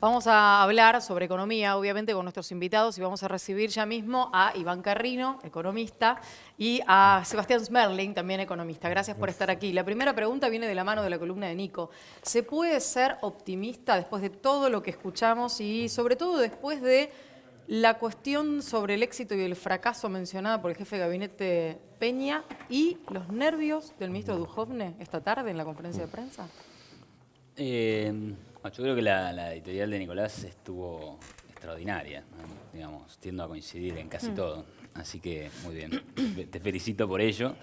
Vamos a hablar sobre economía, obviamente, con nuestros invitados y vamos a recibir ya mismo a Iván Carrino, economista, y a Sebastián Smerling, también economista. Gracias por estar aquí. La primera pregunta viene de la mano de la columna de Nico. ¿Se puede ser optimista después de todo lo que escuchamos y sobre todo después de la cuestión sobre el éxito y el fracaso mencionada por el jefe de gabinete Peña y los nervios del ministro Duhovne esta tarde en la conferencia de prensa? Yo creo que la editorial de Nicolás estuvo extraordinaria, ¿no? Digamos, tiendo a coincidir en casi todo. Así que, muy bien, te felicito por ello.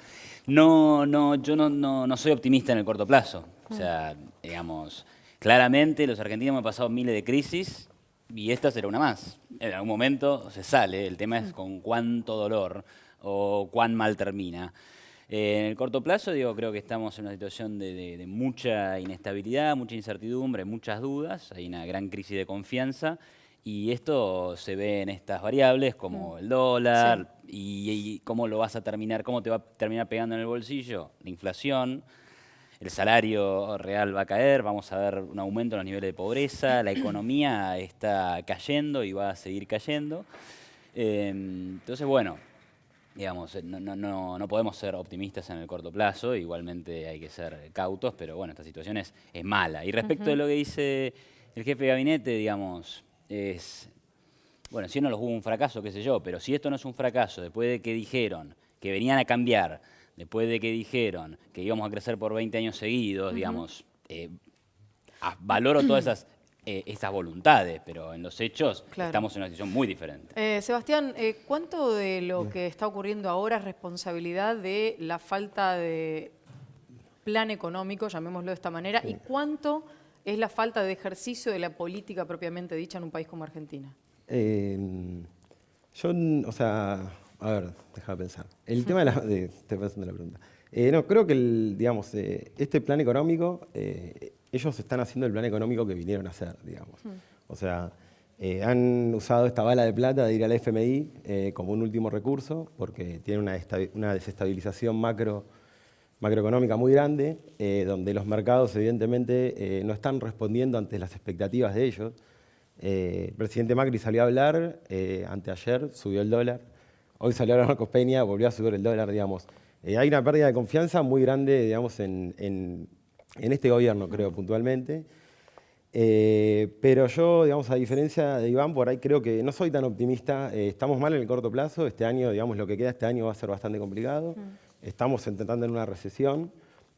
Yo no soy optimista en el corto plazo. O sea, digamos, claramente los argentinos hemos pasado miles de crisis y esta será una más. En algún momento se sale, el tema es con cuánto dolor o cuán mal termina. En el corto plazo, creo que estamos en una situación de mucha inestabilidad, mucha incertidumbre, muchas dudas, hay una gran crisis de confianza y esto se ve en estas variables como el dólar y cómo lo vas a terminar, cómo te va a terminar pegando en el bolsillo, la inflación, el salario real va a caer, vamos a ver un aumento en los niveles de pobreza, la economía está cayendo y va a seguir cayendo. Entonces, bueno, digamos, no podemos ser optimistas en el corto plazo, igualmente hay que ser cautos, pero bueno, esta situación es mala. Y respecto de lo que dice el jefe de gabinete, digamos, bueno, si no hubo un fracaso, qué sé yo, pero si esto no es un fracaso, después de que dijeron que venían a cambiar, después de que dijeron que íbamos a crecer por 20 años seguidos, digamos, valoro todas esas voluntades, pero en los hechos estamos en una situación muy diferente. Sebastián, ¿cuánto de lo que está ocurriendo ahora es responsabilidad de la falta de plan económico, llamémoslo de esta manera, y cuánto es la falta de ejercicio de la política propiamente dicha en un país como Argentina? O sea, a ver, déjame pensar. El tema estoy pensando en la pregunta. No, creo que, digamos, este plan económico, ellos están haciendo el plan económico que vinieron a hacer, digamos. O sea, han usado esta bala de plata de ir al FMI como un último recurso, porque tiene una desestabilización macroeconómica muy grande, donde los mercados evidentemente no están respondiendo ante las expectativas de ellos. El presidente Macri salió a hablar, anteayer subió el dólar, hoy salió a hablar Marcos Peña, volvió a subir el dólar, digamos. Hay una pérdida de confianza muy grande, digamos, en este gobierno, creo, puntualmente. Pero yo, digamos, a diferencia de Iván, por ahí creo que no soy tan optimista. Estamos mal en el corto plazo. Este año, digamos, lo que queda este año va a ser bastante complicado. Estamos entrando en una recesión.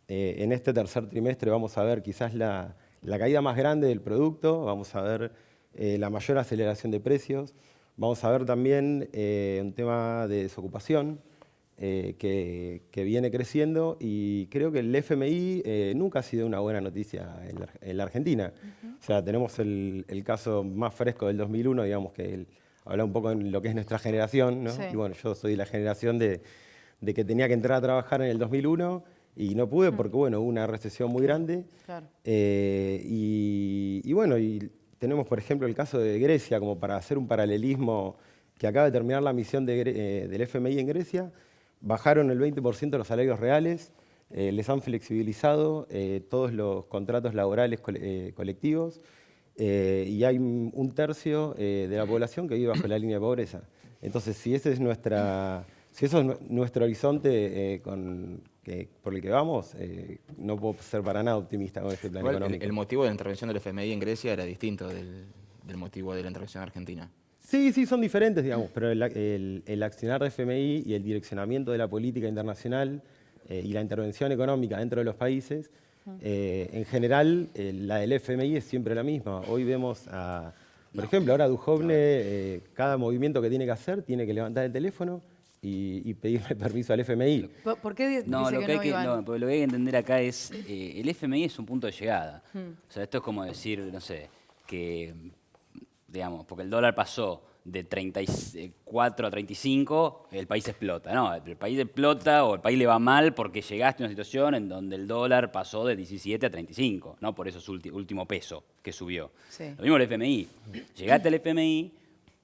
En este tercer trimestre vamos a ver quizás la caída más grande del producto, vamos a ver la mayor aceleración de precios, vamos a ver también un tema de desocupación que viene creciendo y creo que el FMI nunca ha sido una buena noticia en la Argentina. O sea, tenemos el caso más fresco del 2001, digamos, que habla un poco en lo que es nuestra generación, ¿no? Sí. Y bueno, yo soy de la generación de que tenía que entrar a trabajar en el 2001 y no pude porque, bueno, hubo una recesión muy grande. Claro. Y bueno, y tenemos, por ejemplo, el caso de Grecia, como para hacer un paralelismo, que acaba de terminar la misión del FMI en Grecia, bajaron el 20% los salarios reales, les han flexibilizado todos los contratos laborales colectivos y hay un tercio de la población que vive bajo la línea de pobreza. Entonces, si eso es nuestro horizonte por el que vamos, no puedo ser para nada optimista con este plan Igual, económico. el motivo de la intervención del FMI en Grecia era distinto del motivo de la intervención argentina. Sí, son diferentes, digamos, pero el accionar de FMI y el direccionamiento de la política internacional y la intervención económica dentro de los países, en general, la del FMI es siempre la misma. Hoy vemos, por ejemplo, ahora Duhovne, cada movimiento que tiene que hacer, tiene que levantar el teléfono y pedirle permiso al FMI. ¿Por qué dice No, lo que, que hay no, que, Iván? no, porque lo que hay que entender acá es, el FMI es un punto de llegada. O sea, esto es como decir, no sé, que, digamos, porque el dólar pasó de 34 a 35, el país explota. No, el país explota o el país le va mal porque llegaste a una situación en donde el dólar pasó de 17 a 35, no por eso su último peso que subió. Sí. Lo mismo el FMI. Llegaste al FMI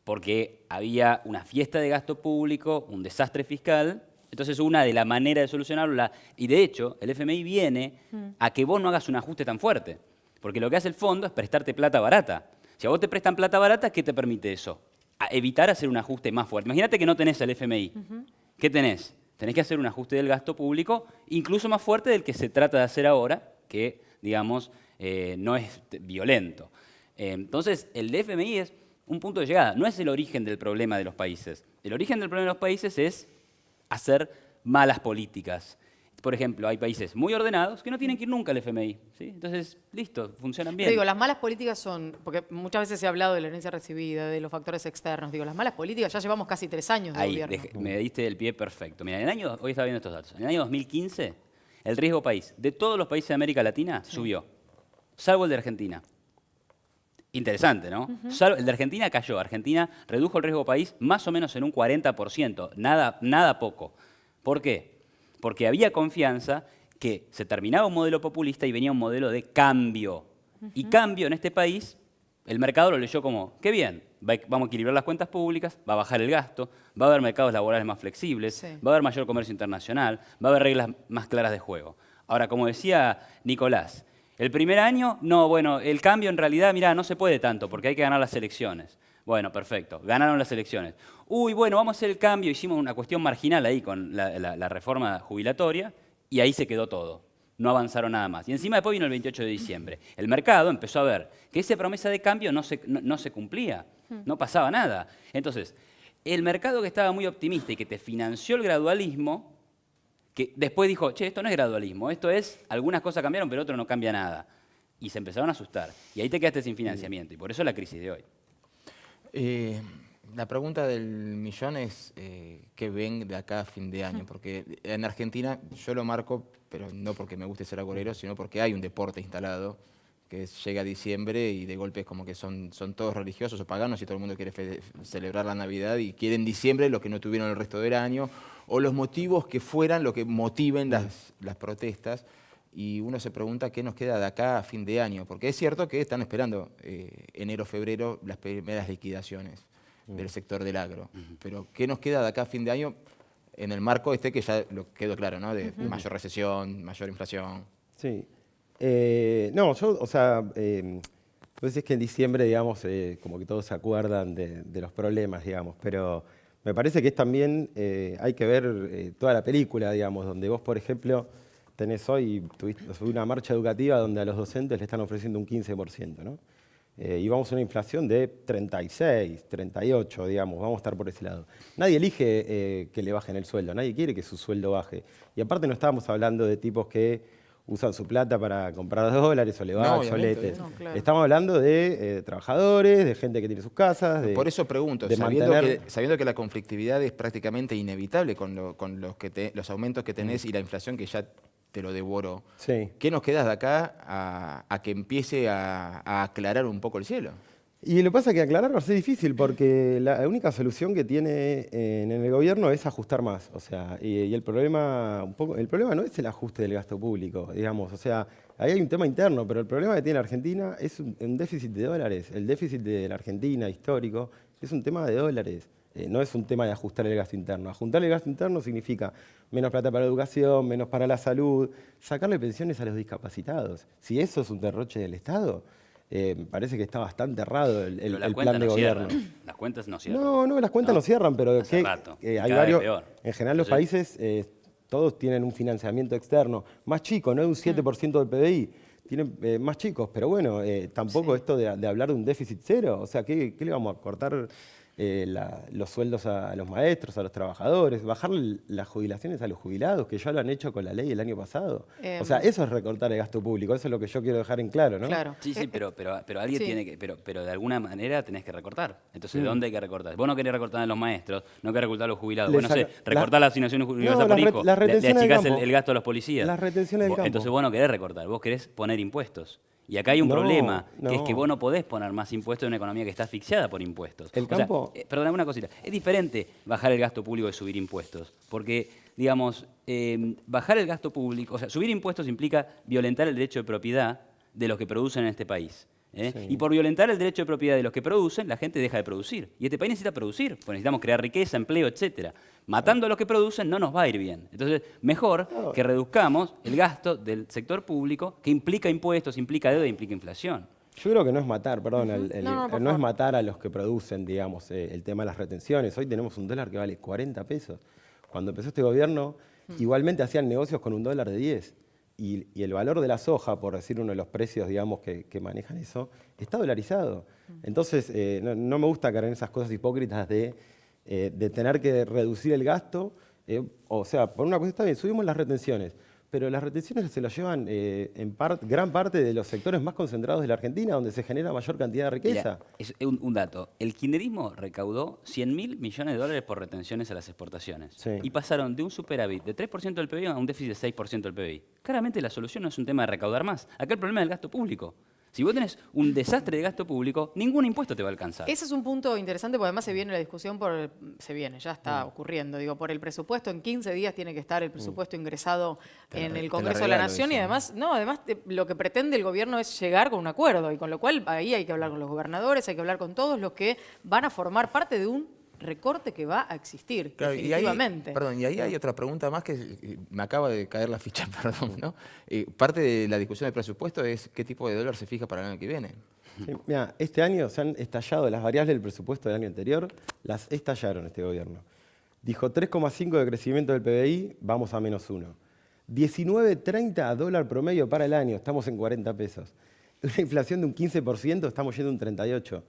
porque había una fiesta de gasto público, un desastre fiscal. Entonces, una de las maneras de solucionarlo, y de hecho, el FMI viene a que vos no hagas un ajuste tan fuerte. Porque lo que hace el fondo es prestarte plata barata. Si a vos te prestan plata barata, ¿qué te permite eso? A evitar hacer un ajuste más fuerte. Imagínate que no tenés el FMI. ¿Qué tenés? Tenés que hacer un ajuste del gasto público incluso más fuerte del que se trata de hacer ahora, que, digamos, no es violento. Entonces, el FMI es un punto de llegada, no es el origen del problema de los países. El origen del problema de los países es hacer malas políticas. Por ejemplo, hay países muy ordenados que no tienen que ir nunca al FMI. ¿Sí? Entonces, listo, funcionan bien. Pero digo, las malas políticas son, porque muchas veces se ha hablado de la herencia recibida, de los factores externos. Digo, las malas políticas ya llevamos casi 3 años de Ahí, gobierno. me diste el pie perfecto. Mira, hoy estaba viendo estos datos. En el año 2015, el riesgo país de todos los países de América Latina subió, salvo el de Argentina. Interesante, ¿no? El de Argentina cayó. Argentina redujo el riesgo país más o menos en un 40%. Nada poco. ¿Por qué? Porque había confianza que se terminaba un modelo populista y venía un modelo de cambio. Y cambio en este país, el mercado lo leyó como, qué bien, vamos a equilibrar las cuentas públicas, va a bajar el gasto, va a haber mercados laborales más flexibles, Sí. va a haber mayor comercio internacional, va a haber reglas más claras de juego. Ahora, como decía Nicolás, el primer año, no, bueno, el cambio en realidad, mirá, no se puede tanto porque hay que ganar las elecciones. Bueno, perfecto, ganaron las elecciones. Uy, bueno, vamos a hacer el cambio, hicimos una cuestión marginal ahí con la reforma jubilatoria y ahí se quedó todo. No avanzaron nada más. Y encima después vino el 28 de diciembre. El mercado empezó a ver que esa promesa de cambio no se cumplía, no pasaba nada. Entonces, el mercado que estaba muy optimista y que te financió el gradualismo, que después dijo, che, esto no es gradualismo, esto es, algunas cosas cambiaron, pero otro no cambia nada. Y se empezaron a asustar. Y ahí te quedaste sin financiamiento. Y por eso la crisis de hoy. La pregunta del millón es ¿qué ven de acá a fin de año? Porque en Argentina yo lo marco, pero no porque me guste ser agorero, sino porque hay un deporte instalado que llega a diciembre y de golpe es como que son todos religiosos o paganos y todo el mundo quiere celebrar la Navidad y quiere en diciembre lo que no tuvieron el resto del año o los motivos que fueran lo que motiven las protestas. Y uno se pregunta qué nos queda de acá a fin de año, porque es cierto que están esperando enero, febrero las primeras liquidaciones del sector del agro, pero ¿qué nos queda de acá a fin de año en el marco este que ya lo quedó claro, ¿no? De mayor recesión, mayor inflación? Sí. No, yo, o sea, pues es que en diciembre, digamos, como que todos se acuerdan de los problemas, digamos, pero me parece que es también, hay que ver toda la película, digamos, donde vos, por ejemplo, tenés hoy, tuviste una marcha educativa donde a los docentes le están ofreciendo un 15%, ¿no? Y vamos a una inflación de 36, 38, digamos, vamos a estar por ese lado. Nadie elige que le bajen el sueldo, nadie quiere que su sueldo baje. Y aparte no estábamos hablando de tipos que usan su plata para comprar dólares o levax, soletes. No, claro. Estamos hablando de trabajadores, de gente que tiene sus casas. Por eso pregunto, de sabiendo que la conflictividad es prácticamente inevitable con los aumentos que tenés y la inflación que ya te lo devoró, Sí. ¿qué nos queda de acá a que empiece a aclarar un poco el cielo? Y lo que pasa es que aclarar va a ser difícil porque la única solución que tiene en el gobierno es ajustar más. O sea, y el problema no es el ajuste del gasto público, digamos. O sea, ahí hay un tema interno, pero el problema que tiene la Argentina es un déficit de dólares. El déficit de la Argentina histórico es un tema de dólares. No es un tema de ajustar el gasto interno. Ajustar el gasto interno significa menos plata para la educación, menos para la salud, sacarle pensiones a los discapacitados. Si eso es un derroche del Estado, me parece que está bastante errado el plan de gobierno. Las cuentas no cierran. No, las cuentas no cierran, pero Hace rato. hay Cada vez varios. peor. En general los Entonces, países todos tienen un financiamiento externo más chico, no de un 7% del PBI. Tienen más chicos, pero bueno, tampoco esto de hablar de un déficit cero. O sea, ¿qué le vamos a cortar los sueldos a los maestros, a los trabajadores, bajar las jubilaciones a los jubilados, que ya lo han hecho con la ley el año pasado? O sea, eso es recortar el gasto público, eso es lo que yo quiero dejar en claro, ¿no? Claro. Sí, pero alguien Sí. tiene que, pero de alguna manera tenés que recortar. Entonces, ¿de dónde hay que recortar? Vos no querés recortar a los maestros, no querés recortar a los jubilados. Le Vos no sé, saca- recortar la asignación universal por hijo, las le retenciones del achicás campo. el gasto a los policías. Las retenciones del campo. Entonces vos no querés recortar, vos querés poner impuestos. Y acá hay un No, problema, que es no. que vos no podés poner más impuestos en una economía que está asfixiada por impuestos. El campo- Perdóname una cosita, es diferente bajar el gasto público de subir impuestos, porque, digamos, bajar el gasto público, o sea, subir impuestos implica violentar el derecho de propiedad de los que producen en este país. Sí. Y por violentar el derecho de propiedad de los que producen, la gente deja de producir. Y este país necesita producir, porque necesitamos crear riqueza, empleo, etcétera. Matando a los que producen no nos va a ir bien. Entonces, mejor que reduzcamos el gasto del sector público, que implica impuestos, implica deuda, implica inflación. Yo creo que no es matar, perdón, por no es favor. matar a los que producen, digamos, el tema de las retenciones. Hoy tenemos un dólar que vale 40 pesos. Cuando empezó este gobierno, igualmente hacían negocios con un dólar de 10. Y el valor de la soja, por decir uno de los precios, digamos, que manejan eso, está dolarizado. Entonces, no me gusta caer en esas cosas hipócritas de tener que reducir el gasto. O sea, por una cosa está bien, subimos las retenciones. Pero las retenciones se las llevan gran parte de los sectores más concentrados de la Argentina, donde se genera mayor cantidad de riqueza. Mira, es un dato. El kirchnerismo recaudó 100.000 millones de dólares por retenciones a las exportaciones. Sí. Y pasaron de un superávit de 3% del PBI a un déficit de 6% del PBI. Claramente la solución no es un tema de recaudar más. Acá el problema es el gasto público. Si vos tenés un desastre de gasto público, ningún impuesto te va a alcanzar. Ese es un punto interesante porque además se viene la discusión ya está ocurriendo, digo, por el presupuesto. En 15 días tiene que estar el presupuesto ingresado en el Congreso de la regalo Nación y eso, además lo que pretende el gobierno es llegar con un acuerdo y con lo cual ahí hay que hablar con los gobernadores, hay que hablar con todos los que van a formar parte de un recorte que va a existir, Claro, definitivamente. Y ahí hay otra pregunta más que me acaba de caer la ficha, perdón, ¿no? Parte de la discusión del presupuesto es qué tipo de dólar se fija para el año que viene. Sí, mira, este año se han estallado las variables del presupuesto del año anterior, las estallaron este gobierno. Dijo 3,5 de crecimiento del PBI, vamos a -1. 19,30 dólar promedio para el año, estamos en 40 pesos. Una inflación de un 15%, estamos yendo a un 38%.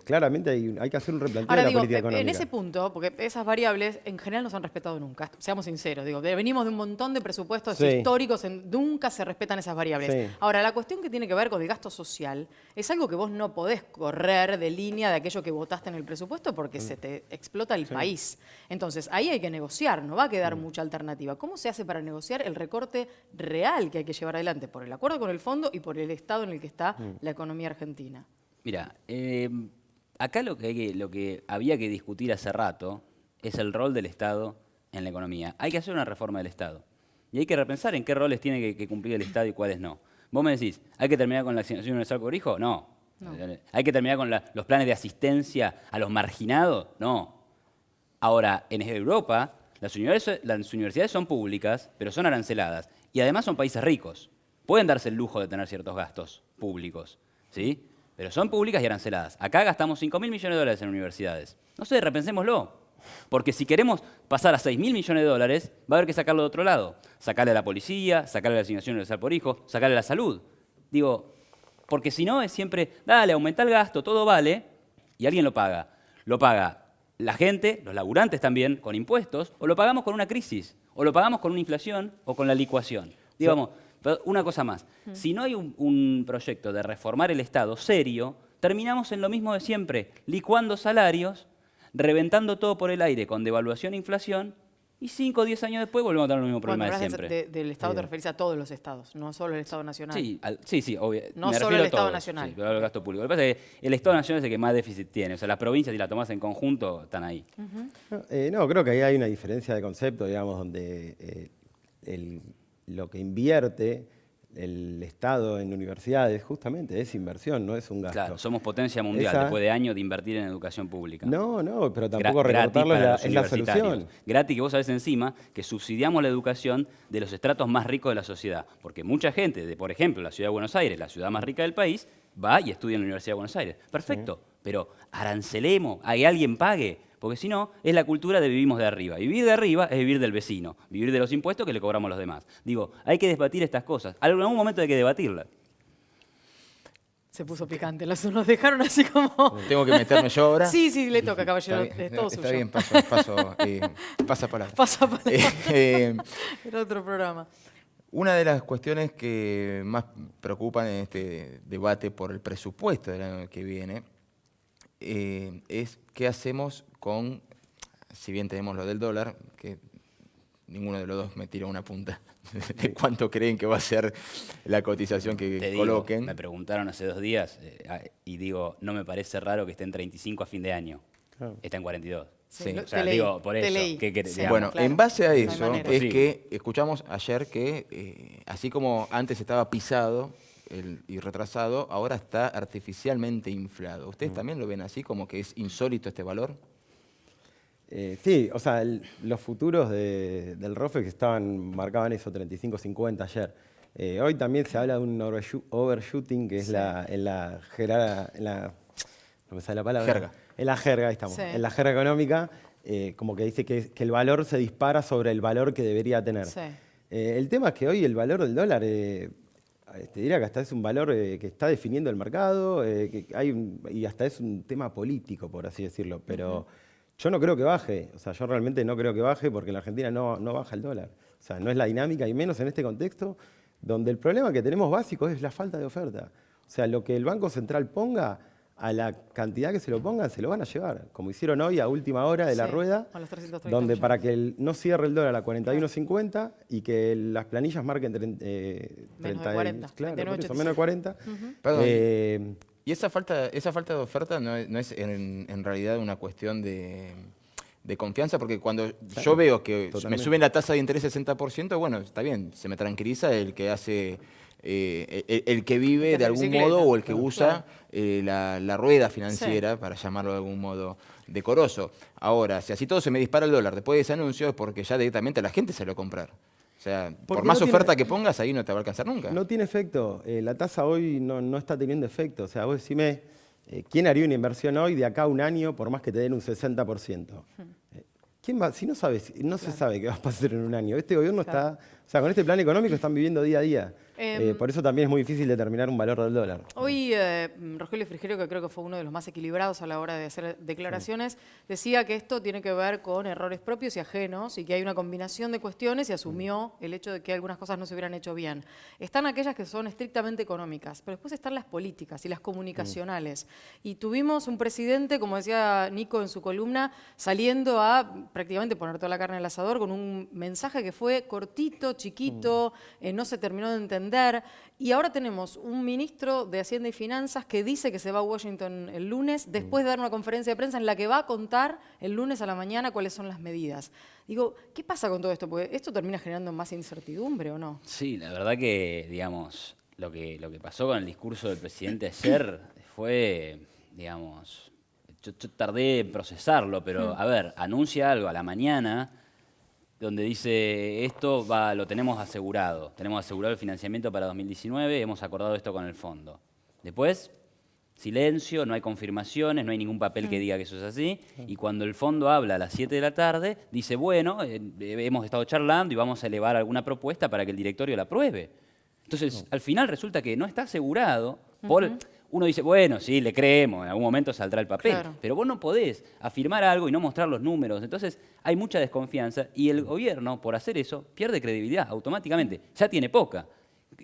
Claramente hay que hacer un replanteo Ahora de la digo, política económica. en ese punto, porque esas variables en general no se han respetado nunca, seamos sinceros, digo, venimos de un montón de presupuestos Sí. históricos, nunca se respetan esas variables. Sí. Ahora, la cuestión que tiene que ver con el gasto social es algo que vos no podés correr de línea de aquello que votaste en el presupuesto porque se te explota el país. Entonces, ahí hay que negociar, no va a quedar mucha alternativa. ¿Cómo se hace para negociar el recorte real que hay que llevar adelante por el acuerdo con el fondo y por el estado en el que está la economía argentina? Mira, acá lo que había que discutir hace rato es el rol del Estado en la economía. Hay que hacer una reforma del Estado. Y hay que repensar en qué roles tiene que cumplir el Estado y cuáles no. Vos me decís, ¿hay que terminar con la asignación universal por hijo? No. ¿Hay que terminar con los planes de asistencia a los marginados? No. Ahora, en Europa, las universidades son públicas, pero son aranceladas. Y además son países ricos. Pueden darse el lujo de tener ciertos gastos públicos, ¿sí? Pero son públicas y aranceladas. Acá gastamos 5.000 millones de dólares en universidades. No sé, repensémoslo. Porque si queremos pasar a 6.000 millones de dólares, va a haber que sacarlo de otro lado. Sacarle a la policía, sacarle a la asignación universal por hijo, sacarle a la salud. Digo, porque si no es siempre, dale, aumenta el gasto, todo vale, y alguien lo paga. Lo paga la gente, los laburantes también, con impuestos, o lo pagamos con una crisis, o lo pagamos con una inflación, o con la licuación. Digamos, pero una cosa más, si no hay un proyecto de reformar el Estado serio, terminamos en lo mismo de siempre, licuando salarios, reventando todo por el aire con devaluación e inflación, y 5 o 10 años después volvemos a tener los mismos Cuando problemas de hablas siempre. del Estado te referís a todos los estados, no solo el Estado nacional. Sí, obvio. No Me solo refiero el a Estado todos, nacional. Sí, pero hablo del gasto público. Lo que pasa es que el Estado nacional es el que más déficit tiene. O sea, las provincias, si las tomás en conjunto, están ahí. No, creo que ahí hay una diferencia de concepto, digamos, donde lo que invierte el Estado en universidades justamente es inversión, no es un gasto. Claro, somos potencia mundial después de años de invertir en educación pública. No, pero tampoco Gratis recortarlo para los es la universitarios. solución. Gratis que vos sabés encima que subsidiamos la educación de los estratos más ricos de la sociedad. Porque mucha gente de, por ejemplo, la ciudad de Buenos Aires, la ciudad más rica del país, va y estudia en la Universidad de Buenos Aires. Perfecto, pero arancelemos, a que alguien pague. Porque si no, es la cultura de vivimos de arriba. Y vivir de arriba es vivir del vecino, vivir de los impuestos que le cobramos a los demás. Digo, hay que debatir estas cosas. En algún momento hay que debatirlas. Se puso picante, nos dejaron así como... ¿Tengo que meterme yo ahora? Sí, le toca, caballero, Está bien, es todo está suyo. bien, pasa palabra. Pasa para Eh, Era otro programa. Una de las cuestiones que más preocupan en este debate por el presupuesto del año que viene es qué hacemos con, si bien tenemos lo del dólar, que ninguno de los dos me tira una punta de cuánto creen que va a ser la cotización que Te digo, coloquen. me preguntaron hace 2 días y digo, no me parece raro que esté en 35 a fin de año. Claro. Está en 42. Sí. O sea, Te leí, digo, por te eso. leí. ¿Qué querés? Sí. Digamos. Bueno, claro. en base a No hay eso manera. es Sí. que escuchamos ayer que así como antes estaba pisado y retrasado, ahora está artificialmente inflado. ¿Ustedes también lo ven así, como que es insólito este valor? Sí, o sea, los futuros del ROFEX marcaban eso, 35.50 ayer. Hoy también se habla de un overshooting, que es no me sale la palabra. Jerga. En la jerga, ahí estamos. Sí. En la jerga económica, como que dice que el valor se dispara sobre el valor que debería tener. Sí. El tema es que hoy el valor del dólar, te diría que hasta es un valor que está definiendo el mercado, y hasta es un tema político, por así decirlo. Pero yo no creo que baje, o sea, yo realmente no creo que baje porque en la Argentina no baja el dólar. O sea, no es la dinámica, y menos en este contexto, donde el problema que tenemos básico es la falta de oferta. O sea, lo que el Banco Central ponga, a la cantidad que se lo pongan, se lo van a llevar. Como hicieron hoy a última hora de la Sí, rueda, con los 330 donde millones. para que no cierre el dólar a 41.50 y que las planillas marquen Menos de 30, 40, claro, por eso, 29.86. menos de 40. Perdón, y esa falta de oferta no es en realidad una cuestión de confianza, porque cuando yo veo que totalmente. me suben la tasa de interés 60%, bueno, está bien, se me tranquiliza el que hace, el que vive El que de hace algún bicicleta, modo o el que claro. usa la rueda financiera, para llamarlo de algún modo decoroso. Ahora, si así todo se me dispara el dólar después de ese anuncio, es porque ya directamente a la gente se lo va a comprar. O sea, por Porque más no tiene- oferta que pongas, ahí no te va a alcanzar nunca. No tiene efecto. La tasa hoy no está teniendo efecto. O sea, vos decime, ¿quién haría una inversión hoy de acá a un año por más que te den un 60%? ¿Quién va? Si no sabes, no se sabe qué va a pasar en un año. Este gobierno está, o sea, con este plan económico están viviendo día a día. Por eso también es muy difícil determinar un valor del dólar. Hoy Rogelio Frigerio, que creo que fue uno de los más equilibrados a la hora de hacer declaraciones, decía que esto tiene que ver con errores propios y ajenos y que hay una combinación de cuestiones y asumió el hecho de que algunas cosas no se hubieran hecho bien. Están aquellas que son estrictamente económicas, pero después están las políticas y las comunicacionales. Y tuvimos un presidente, como decía Nico en su columna, saliendo a prácticamente poner toda la carne al asador con un mensaje que fue cortito, chiquito, no se terminó de entender. Y ahora tenemos un ministro de Hacienda y Finanzas que dice que se va a Washington el lunes, después de dar una conferencia de prensa en la que va a contar el lunes a la mañana cuáles son las medidas. Digo, ¿qué pasa con todo esto? Porque esto termina generando más incertidumbre, ¿o no? Sí, la verdad que, digamos, lo que pasó con el discurso del presidente ayer fue, digamos, yo tardé en procesarlo, pero a ver, anuncia algo a la mañana donde dice esto lo tenemos asegurado el financiamiento para 2019, hemos acordado esto con el fondo. Después, silencio, no hay confirmaciones, no hay ningún papel que diga que eso es así, y cuando el fondo habla a las 7 de la tarde, dice, bueno, hemos estado charlando y vamos a elevar alguna propuesta para que el directorio la apruebe. Entonces, al final resulta que no está asegurado uno dice, bueno, sí, le creemos, en algún momento saldrá el papel, Claro. pero vos no podés afirmar algo y no mostrar los números. Entonces hay mucha desconfianza y el gobierno, por hacer eso, pierde credibilidad automáticamente. Ya tiene poca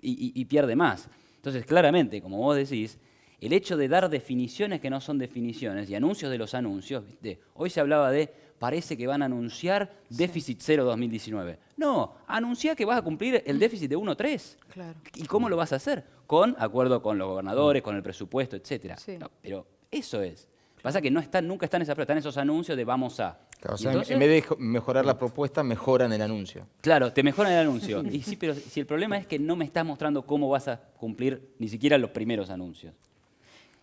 y pierde más. Entonces, claramente, como vos decís, el hecho de dar definiciones que no son definiciones y anuncios de los anuncios, ¿viste? Hoy se hablaba de, parece que van a anunciar déficit cero 2019. No, anuncia que vas a cumplir el déficit de 1,3. Claro. ¿Y cómo lo vas a hacer? Con acuerdo con los gobernadores, con el presupuesto, etcétera. Sí. No, pero eso es. Pasa que nunca están esas pruebas, están esos anuncios de vamos a. Claro, o Y sea, entonces, en vez de mejorar la propuesta, mejoran el anuncio. claro, te mejoran el anuncio. Y sí, pero si el problema es que no me estás mostrando cómo vas a cumplir ni siquiera los primeros anuncios.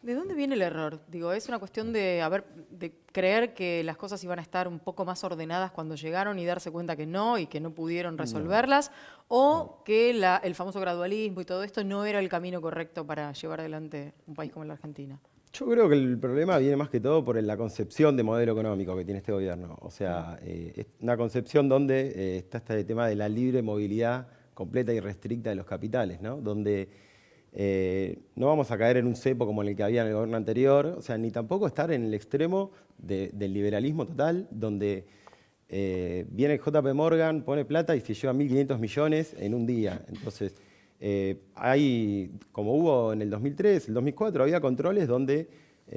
¿De dónde viene el error? Digo, ¿es una cuestión de creer que las cosas iban a estar un poco más ordenadas cuando llegaron y darse cuenta que no y que no pudieron resolverlas? ¿O que el famoso gradualismo y todo esto no era el camino correcto para llevar adelante un país como la Argentina? Yo creo que el problema viene más que todo por la concepción de modelo económico que tiene este gobierno. O sea, es una concepción donde está este tema de la libre movilidad completa y restricta de los capitales, ¿no? Donde no vamos a caer en un cepo como en el que había en el gobierno anterior, o sea, ni tampoco estar en el extremo del liberalismo total, donde viene JP Morgan, pone plata y se lleva 1.500 millones en un día. Entonces, hay, como hubo en el 2003, el 2004, había controles donde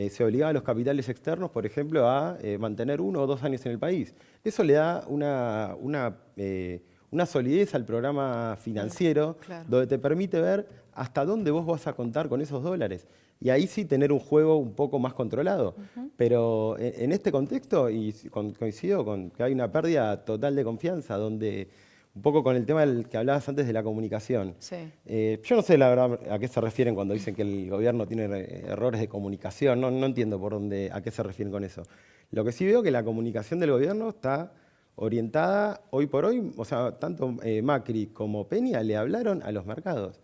se obligaba a los capitales externos, por ejemplo, a mantener 1 o 2 años en el país. Eso le da una solidez al programa financiero, Claro. donde te permite ver hasta dónde vos vas a contar con esos dólares. Y ahí sí tener un juego un poco más controlado. Pero en este contexto, y coincido con que hay una pérdida total de confianza, donde un poco con el tema del que hablabas antes de la comunicación. Sí. Yo no sé la verdad a qué se refieren cuando dicen que el gobierno tiene errores de comunicación, no entiendo a qué se refieren con eso. Lo que sí veo es que la comunicación del gobierno está orientada hoy por hoy, o sea, tanto Macri como Peña le hablaron a los mercados.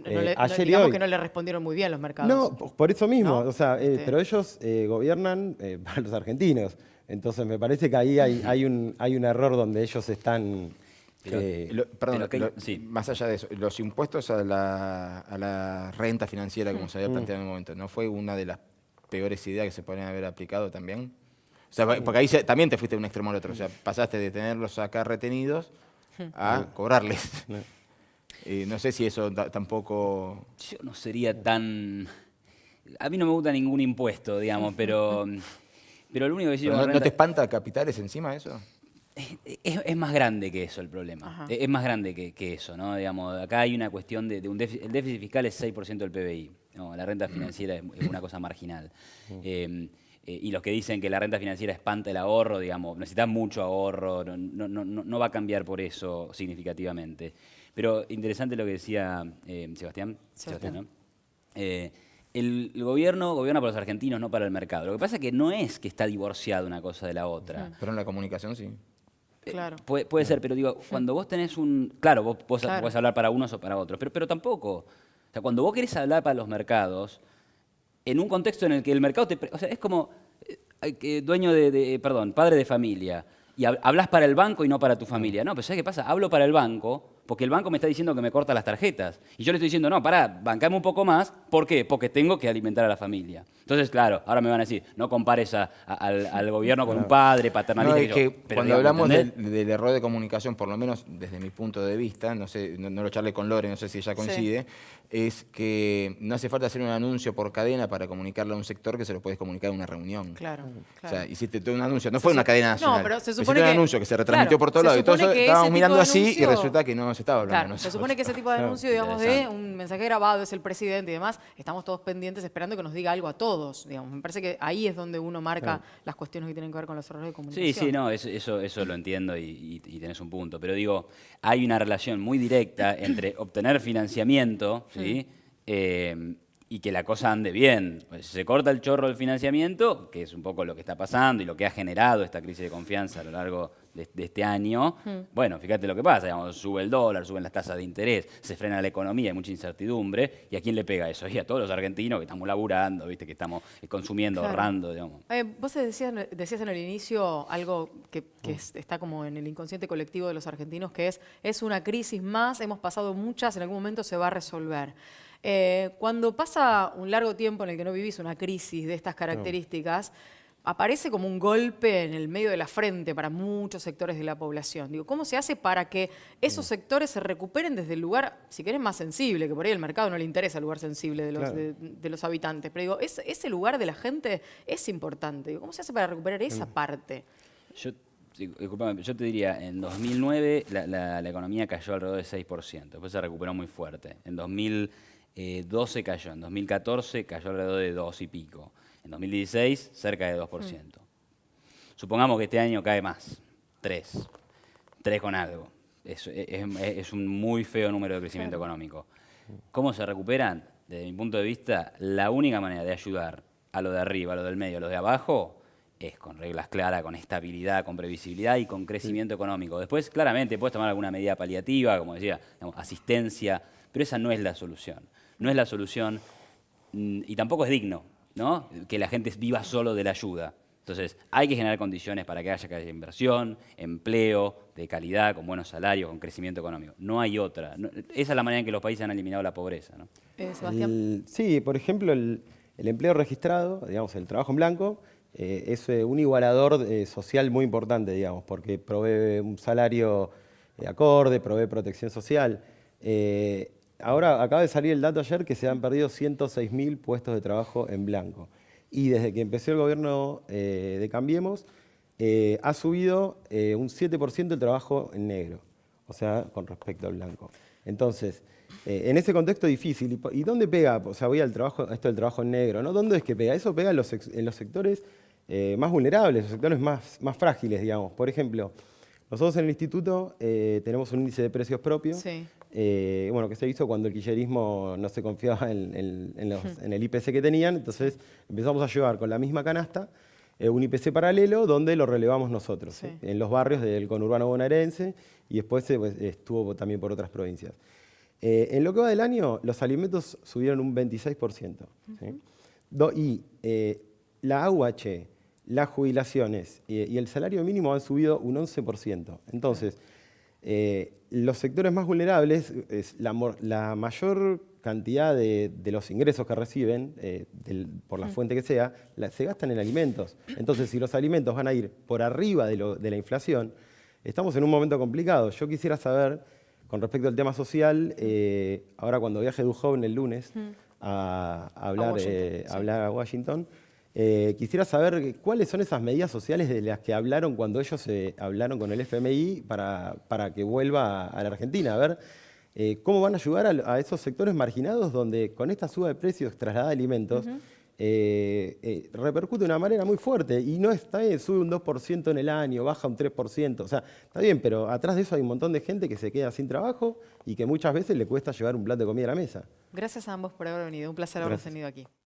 Ayer y digamos hoy. que no le respondieron muy bien los mercados. No, por eso mismo, ¿No? o sea, pero ellos gobiernan para los argentinos. Entonces me parece que ahí hay un error donde ellos están... Perdón, sí. más allá de eso, los impuestos a la renta financiera, como se había planteado en el momento, ¿no fue una de las peores ideas que se podrían haber aplicado también? O sea, porque ahí también te fuiste de un extremo al otro, o sea, pasaste de tenerlos acá retenidos a cobrarles. No sé si eso tampoco... Yo no sería tan... A mí no me gusta ningún impuesto, digamos, pero lo único que sí... ¿No te espanta capitales encima eso? Es más grande que eso el problema. Ajá. Es más grande que eso, ¿no? Digamos, acá hay una cuestión de un déficit. El déficit fiscal es 6% del PBI. ¿No? La renta financiera es una cosa marginal. Y los que dicen que la renta financiera espanta el ahorro, digamos, necesitan mucho ahorro, no va a cambiar por eso significativamente. Pero interesante lo que decía Sebastián, ¿no? El gobierno gobierna para los argentinos, no para el mercado. Lo que pasa es que no es que está divorciada una cosa de la otra. Pero en la comunicación sí. Claro. Puede ser, pero digo, cuando vos tenés un... Claro, vos Claro. podés hablar para unos o para otros, pero tampoco. O sea, cuando vos querés hablar para los mercados, en un contexto en el que el mercado te... O sea, es como padre de familia, y hablas para el banco y no para tu familia. No, pero ¿sabes qué pasa? Hablo para el banco porque el banco me está diciendo que me corta las tarjetas. Y yo le estoy diciendo, no, pará, bancame un poco más. ¿Por qué? Porque tengo que alimentar a la familia. Entonces, claro, ahora me van a decir, no compares al gobierno con un padre paternalista. No, es que pero cuando digamos, hablamos ¿entendés? del error de comunicación, por lo menos desde mi punto de vista, no sé, no lo charlé con Lore, no sé si ella coincide, es que no hace falta hacer un anuncio por cadena para comunicarle a un sector que se lo puedes comunicar en una reunión. Claro, O sea, hiciste todo un anuncio, no fue una cadena nacional. No, pero se hiciste supone un que... anuncio que se retransmitió claro, por todos se lados y todos supone que estábamos ese mirando tipo de así y anuncio- resulta que no se estaba hablando. Claro, se supone que ese tipo de anuncio, digamos, de un mensaje grabado, es el presidente y demás, estamos todos pendientes esperando que nos diga algo a todos, digamos. Me parece que ahí es donde uno marca las cuestiones que tienen que ver con los errores de comunicación. Sí, no, eso lo entiendo y tenés un punto. Pero digo, hay una relación muy directa entre obtener financiamiento, ¿sí? Y que la cosa ande bien. Pues se corta el chorro del financiamiento, que es un poco lo que está pasando y lo que ha generado esta crisis de confianza a lo largo de este año. Bueno, fíjate lo que pasa, digamos, sube el dólar, suben las tasas de interés, se frena la economía, hay mucha incertidumbre. ¿Y a quién le pega eso? Y a todos los argentinos que estamos laburando, ¿viste? Que estamos consumiendo, Claro. ahorrando, digamos. Vos decías en el inicio algo que está como en el inconsciente colectivo de los argentinos, que es una crisis más, hemos pasado muchas, en algún momento se va a resolver. Cuando pasa un largo tiempo en el que no vivís una crisis de estas características, aparece como un golpe en el medio de la frente para muchos sectores de la población. Digo, ¿cómo se hace para que esos sectores se recuperen desde el lugar, si querés, más sensible, que por ahí al mercado no le interesa el lugar sensible de los, Claro. de los habitantes? Pero digo, ese lugar de la gente es importante. Digo, ¿cómo se hace para recuperar esa parte? Disculpame, yo te diría, en 2009 la economía cayó alrededor del 6%, después se recuperó muy fuerte. En 2012 cayó, en 2014 cayó alrededor de 2 y pico. En 2016, cerca de 2%. Supongamos que este año cae más, 3 con algo. Es un muy feo número de crecimiento económico. ¿Cómo se recuperan? Desde mi punto de vista, la única manera de ayudar a lo de arriba, a lo del medio, a lo de abajo, es con reglas claras, con estabilidad, con previsibilidad y con crecimiento económico. Después, claramente, puedes tomar alguna medida paliativa, como decía, digamos, asistencia, pero esa no es la solución. No es la solución y tampoco es digno, ¿no? Que la gente viva solo de la ayuda. Entonces, hay que generar condiciones para que haya inversión, empleo de calidad, con buenos salarios, con crecimiento económico. No hay otra. Esa es la manera en que los países han eliminado la pobreza, ¿no? Sebastián. Sí, por ejemplo, el empleo registrado, digamos, el trabajo en blanco, es un igualador social muy importante, digamos, porque provee un salario acorde, provee protección social. Ahora acaba de salir el dato ayer que se han perdido 106.000 puestos de trabajo en blanco. Y desde que empezó el gobierno de Cambiemos, ha subido un 7% el trabajo en negro, o sea, con respecto al blanco. Entonces, en ese contexto difícil, ¿y dónde pega? O sea, voy al trabajo, esto del trabajo en negro, ¿no? ¿Dónde es que pega? Eso pega en los sectores más vulnerables, los sectores más frágiles, digamos. Por ejemplo, nosotros en el instituto tenemos un índice de precios propio, Sí. bueno, que se hizo cuando el kirchnerismo no se confiaba en el IPC que tenían, entonces empezamos a llevar con la misma canasta un IPC paralelo donde lo relevamos nosotros, Sí. en los barrios del conurbano bonaerense y después pues, estuvo también por otras provincias. En lo que va del año, los alimentos subieron un 26%. ¿Sí? Y la AUH, las jubilaciones y el salario mínimo han subido un 11%. Entonces, los sectores más vulnerables, la mayor cantidad de los ingresos que reciben, por la fuente que sea, se gastan en alimentos. Entonces, si los alimentos van a ir por arriba de la inflación, estamos en un momento complicado. Yo quisiera saber, con respecto al tema social, ahora cuando viaje Duhovne el lunes a hablar Washington, sí. a Washington, quisiera saber cuáles son esas medidas sociales de las que hablaron cuando ellos hablaron con el FMI para que vuelva a la Argentina. A ver cómo van a ayudar a esos sectores marginados donde con esta suba de precios trasladada de alimentos repercute de una manera muy fuerte. Y no está bien, sube un 2% en el año, baja un 3%. O sea, está bien, pero atrás de eso hay un montón de gente que se queda sin trabajo y que muchas veces le cuesta llevar un plato de comida a la mesa. Gracias a ambos por haber venido. Un placer haberlos Gracias. tenido aquí.